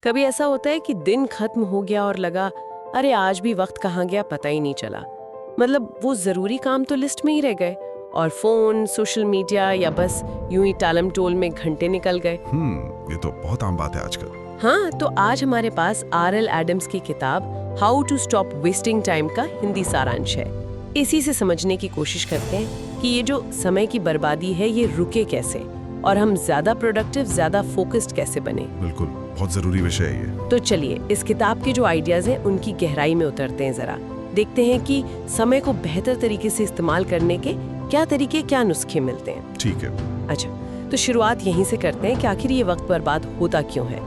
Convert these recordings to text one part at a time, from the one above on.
कभी ऐसा होता है कि दिन खत्म हो गया और लगा अरे आज भी वक्त कहाँ गया पता ही नहीं चला। मतलब वो जरूरी काम तो लिस्ट में ही रह गए और फोन, सोशल मीडिया या बस यूं ही टालम टोल में घंटे निकल गए। ये तो बहुत आम बात है आजकल। हाँ, तो आज हमारे पास आर.एल. एडम्स की किताब how to stop wasting time का हिंदी सारांश है। इसी से समझने की कोशिश करते हैं कि ये जो समय की बर्बादी है ये रुके कैसे और हम ज्यादा प्रोडक्टिव, ज्यादा फोकस्ड कैसे बने। बिल्कुल, बहुत जरूरी विषय है ये। तो चलिए इस किताब के जो आइडियाज हैं उनकी गहराई में उतरते हैं। जरा देखते हैं कि समय को बेहतर तरीके से इस्तेमाल करने के क्या तरीके, क्या नुस्खे मिलते हैं। ठीक है। अच्छा, तो शुरुआत यहीं से करते हैं कि आखिर ये वक्त बर्बाद होता क्यों है,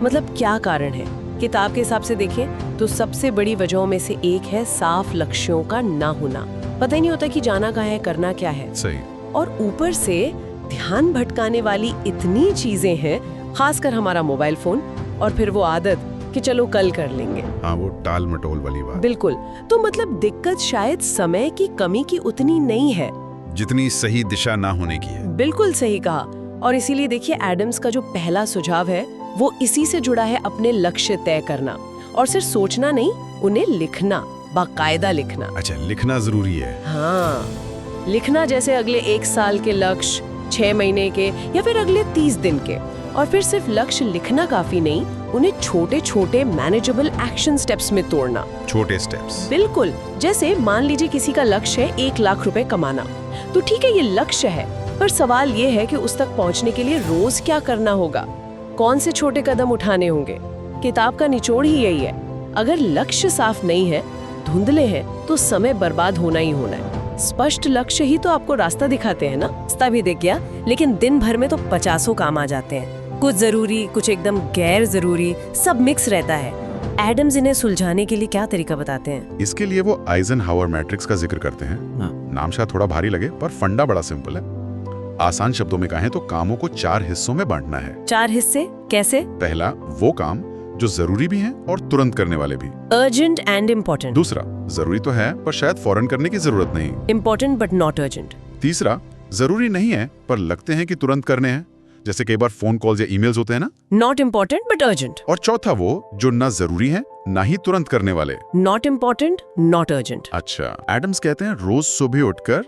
मतलब क्या कारण है। किताब के हिसाब से देखें तो सबसे बड़ी वजहों में से एक है साफ लक्ष्यों का ना होना। पता ही नहीं होता कि जाना कहाँ है, करना क्या है। सही। और ऊपर से ध्यान भटकाने वाली इतनी चीजें हैं, खासकर हमारा मोबाइल फोन और फिर वो आदत कि चलो कल कर लेंगे। हाँ, वो टाल मटोल वाली बात। बिल्कुल। तो मतलब दिक्कत शायद समय की कमी की उतनी नहीं है जितनी सही दिशा ना होने की है। बिल्कुल सही कहा। और इसीलिए देखिए एडम्स का जो पहला सुझाव है वो इसी से जुड़ा है, अपने लक्ष्य तय करना और सिर्फ सोचना नहीं, उन्हें लिखना, बाकायदा लिखना। अच्छा, लिखना जरूरी है। हाँ, लिखना जैसे अगले 1 साल के लक्ष्य, 6 महीने के या फिर अगले 30 दिन के। और फिर सिर्फ लक्ष्य लिखना काफी नहीं, उन्हें छोटे छोटे मैनेजेबल एक्शन स्टेप्स में तोड़ना। छोटे स्टेप्स। बिल्कुल। जैसे मान लीजिए किसी का लक्ष्य है 1 लाख रुपए कमाना, तो ठीक है ये लक्ष्य है, पर सवाल ये है कि उस तक पहुंचने के लिए रोज क्या करना होगा, कौन से छोटे कदम उठाने होंगे। किताब का निचोड़ ही यही है, अगर लक्ष्य साफ नहीं है, धुंधले हैं, तो समय बर्बाद होना ही होना है। स्पष्ट लक्ष्य ही तो आपको रास्ता दिखाते हैं ना। रास्ता भी दिख गया, लेकिन दिन भर में तो 50 काम आ जाते हैं, कुछ जरूरी, कुछ एकदम गैर जरूरी, सब मिक्स रहता है। एडम्स इन्हें सुलझाने के लिए क्या तरीका बताते हैं? इसके लिए वो आइजनहावर मैट्रिक्स का जिक्र करते हैं। नाम शायद थोड़ा भारी लगे, पर फंडा बड़ा सिंपल है। आसान शब्दों में कहें तो कामों को 4 हिस्सों में बांटना है। 4 हिस्से कैसे? पहला, वो काम जो जरूरी भी हैं और तुरंत करने वाले भी। Urgent and important. दूसरा, जरूरी तो है पर शायद फौरन करने की जरूरत नहीं। Important but not urgent. तीसरा, जरूरी नहीं है पर लगते हैं कि तुरंत करने हैं, जैसे कई बार फोन कॉल्स या ईमेल्स होते हैं ना। Not important but urgent. और चौथा, वो जो ना जरूरी है ना ही तुरंत करने वाले। Not important, not urgent. अच्छा, एडम्स कहते हैं रोज सुबह उठकर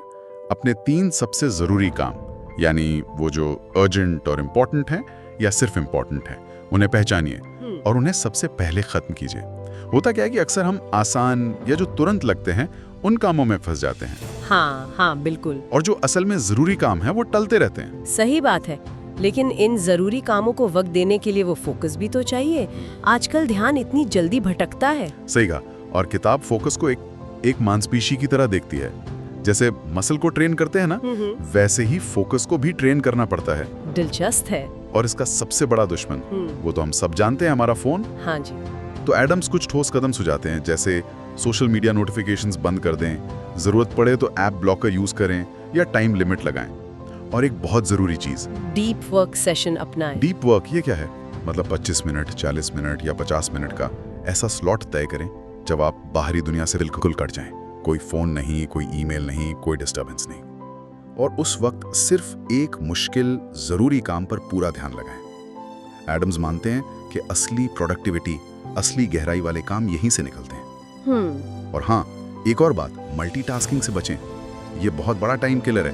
अपने 3 सबसे जरूरी काम, यानी वो जो अर्जेंट और इम्पोर्टेंट है या सिर्फ इम्पोर्टेंट है, उन्हें पहचानिए और उन्हें सबसे पहले खत्म कीजिए। होता क्या है कि अक्सर हम आसान या जो तुरंत लगते हैं उन कामों में फंस जाते हैं। हाँ, बिल्कुल। और जो असल में जरूरी काम है वो टलते रहते हैं। सही बात है, लेकिन इन जरूरी कामों को वक्त देने के लिए वो फोकस भी तो चाहिए। आजकल ध्यान इतनी जल्दी भटकता है। सही कहा। और किताब फोकस को एक मांसपेशी की तरह देखती है। जैसे मसल को ट्रेन करते हैं ना, वैसे ही फोकस को भी ट्रेन करना पड़ता है। दिलचस्प है। और इसका सबसे बड़ा दुश्मन, वो तो हम सब जानते हैं, हमारा फोन। हाँ जी। तो एडम्स कुछ ठोस कदम सुझाते हैं, जैसे सोशल मीडिया नोटिफिकेशंस बंद कर दें, जरूरत पड़े तो ऐप ब्लॉकर यूज करें या टाइम लिमिट लगाएं। और एक बहुत जरूरी चीज, डीप वर्क सेशन अपनाएं। डीप वर्क ये क्या है? मतलब 25 मिनट, 40 मिनट या 50 मिनट का ऐसा स्लॉट तय करें जब आप बाहरी दुनिया से बिल्कुल कट जाएं। कोई फोन नहीं, कोई ईमेल नहीं, कोई डिस्टर्बेंस नहीं। और उस वक्त सिर्फ एक मुश्किल जरूरी काम पर पूरा ध्यान लगाएं। एडम्स मानते हैं कि असली प्रोडक्टिविटी, असली गहराई वाले काम यहीं से निकलते हैं। और हाँ, एक और बात, मल्टीटास्किंग से बचें। ये बहुत बड़ा टाइम किलर है।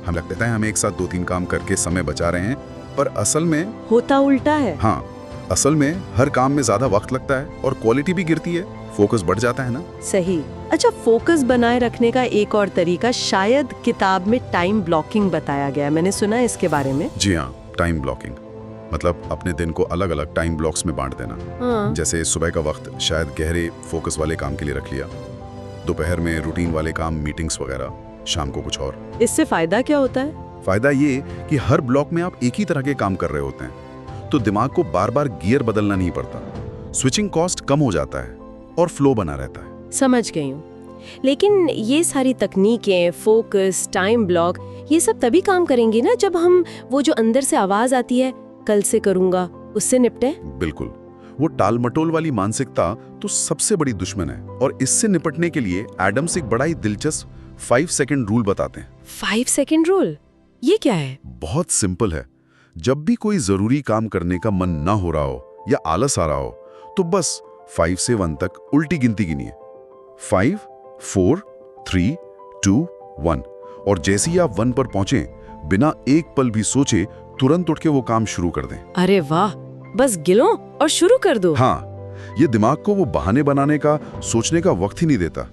हम लगता है हम एक साथ 2-3 काम करके समय बचा रहे हैं, पर असल में होता उल्टा है। हाँ, असल में हर काम में ज्यादा वक्त लगता है और क्वालिटी भी गिरती है, फोकस बढ़ जाता है ना। सही। अच्छा, फोकस बनाए रखने का एक और तरीका शायद किताब में टाइम ब्लॉकिंग बताया गया है। मैंने सुना है इसके बारे में। जी हाँ, टाइम ब्लॉकिंग मतलब अपने दिन को अलग अलग टाइम ब्लॉक्स में बांट देना। हाँ। जैसे सुबह का वक्त शायद गहरे फोकस वाले काम के लिए रख लिया, दोपहर में रूटीन वाले काम, मीटिंग्स वगैरह, शाम को कुछ और। इससे फायदा क्या होता है? फायदा ये कि हर ब्लॉक में आप एक ही तरह के काम कर रहे होते हैं, तो दिमाग को बार बार गियर बदलना नहीं पड़ता। स्विचिंग कॉस्ट कम हो जाता है और फ्लो बना रहता है। समझ गई हूँ। लेकिन ये सारी तकनीकें, फोकस, टाइम ब्लॉक, ये सब तभी काम करेंगी ना जब हम वो जो अंदर से आवाज आती है कल से करूंगा, उससे निपटे। बिल्कुल। वो टालमटोल वाली मानसिकता तो सबसे बड़ी दुश्मन है, और इससे निपटने के लिए एडम्स एक बड़ा ही दिलचस्प 5 सेकंड रूल बताते हैं। 5 सेकंड रूल? ये क्या है? बहुत सिंपल है। जब भी कोई जरूरी काम करने का मन ना हो रहा हो या आलस आ रहा हो तो बस 5 से 1 तक उल्टी गिनती गिनिए। 5, 4, 3, 2, 1 और जैसे ही आप 1 पर पहुंचे बिना एक पल भी सोचे तुरंत उठ के वो काम शुरू कर दें। अरे वाह, बस गिनो और शुरू कर दो। हाँ, ये दिमाग को वो बहाने बनाने का, सोचने का वक्त ही नहीं देता,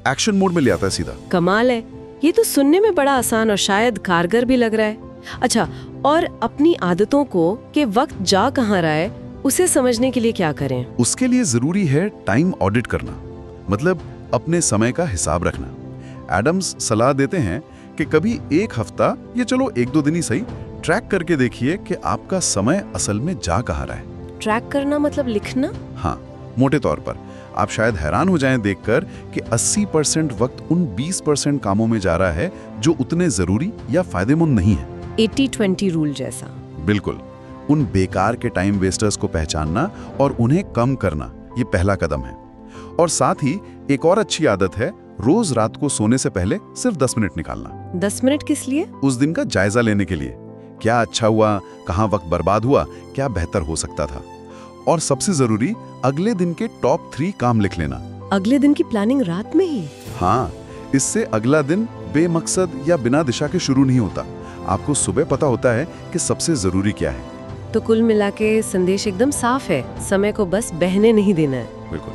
एक्शन मोड में ले आता है सीधा। कमाल है, ये तो सुनने में बड़ा आसान और शायद कारगर भी लग रहा है। अच्छा, और अपनी आदतों को कि वक्त जा कहाँ रहा है उसे समझने के लिए क्या करें? उसके लिए जरूरी है टाइम ऑडिट करना, मतलब अपने समय का हिसाब रखना। एडम्स सलाह देते हैं कि कभी एक हफ्ता या चलो 1-2 दिन ही सही ट्रैक करके देखिए कि आपका समय असल में जा कहाँ रहा है। ट्रैक करना मतलब लिखना? हाँ, मोटे तौर पर आप शायद हैरान हो जाएं देखकर कि 80% वक्त उन 20% कामों में जा रहा है जो उतने जरूरी या फायदेमंद नहीं है। 80-20 रूल जैसा। बिल्कुल, उन बेकार के टाइम वेस्टर्स को पहचानना और उन्हें कम करना, ये पहला कदम है। और साथ ही एक और अच्छी आदत है, रोज रात को सोने से पहले सिर्फ 10 मिनट निकालना। 10 मिनट किस लिए? उस दिन का जायजा लेने के लिए। क्या अच्छा हुआ, कहाँ वक्त बर्बाद हुआ, क्या बेहतर हो सकता था। और सबसे जरूरी, अगले दिन के टॉप 3 काम लिख लेना। अगले दिन की प्लानिंग रात में ही? हाँ, इससे अगला दिन बेमकसद या बिना दिशा के शुरू नहीं होता। आपको सुबह पता होता है कि सबसे जरूरी क्या है। तो कुल मिला के संदेश एकदम साफ है, समय को बस बहने नहीं देना है। बिल्कुल,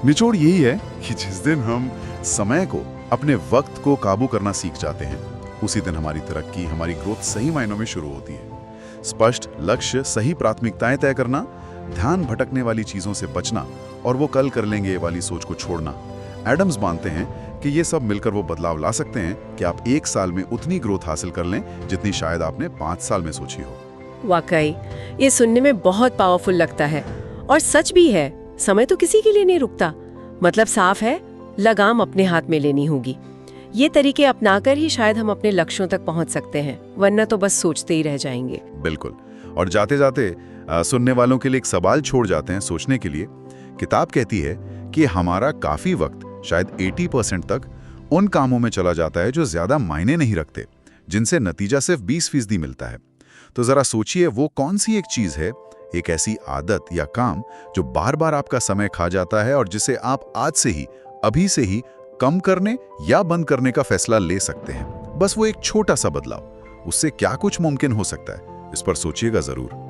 निचोड़ यही है कि जिस दिन हम समय को, अपने वक्त को काबू करना सीख जाते हैं, उसी दिन हमारी तरक्की, हमारी ग्रोथ सही मायनों में शुरू होती है। स्पष्ट लक्ष्य, सही प्राथमिकताएं तय करना, ध्यान भटकने वाली चीजों से बचना और वो कल कर लेंगे वाली सोच को छोड़ना। एडम्स मानते हैं कि ये सब मिलकर वो बदलाव ला सकते हैं कि आप 1 साल में उतनी ग्रोथ हासिल कर लें जितनी शायद आपने 5 साल में सोची हो। वाकई ये सुनने में बहुत पावरफुल लगता है और सच भी है। समय तो किसी के लिए नहीं रुकता। मतलब साफ है, लगाम अपने हाथ में लेनी होगी। ये तरीके अपनाकर ही शायद हम अपने लक्ष्यों तक पहुंच सकते हैं, वरना तो बस सोचते ही रह जाएंगे। बिल्कुल। और जाते जाते सुनने वालों के लिए एक सवाल छोड़ जाते हैं सोचने के लिए। किताब कहती है कि हमारा काफी वक्त, शायद 80% तक, उन कामों में चला जाता है जो ज्यादा मायने नहीं रखते, जिनसे नतीजा सिर्फ 20% मिलता है। तो जरा सोचिए, वो कौन सी एक चीज है, एक ऐसी आदत या काम जो बार बार आपका समय खा जाता है और जिसे आप आज से ही, अभी से ही कम करने या बंद करने का फैसला ले सकते हैं। बस वो एक छोटा सा बदलाव, उससे क्या कुछ मुमकिन हो सकता है, इस पर सोचिएगा जरूर।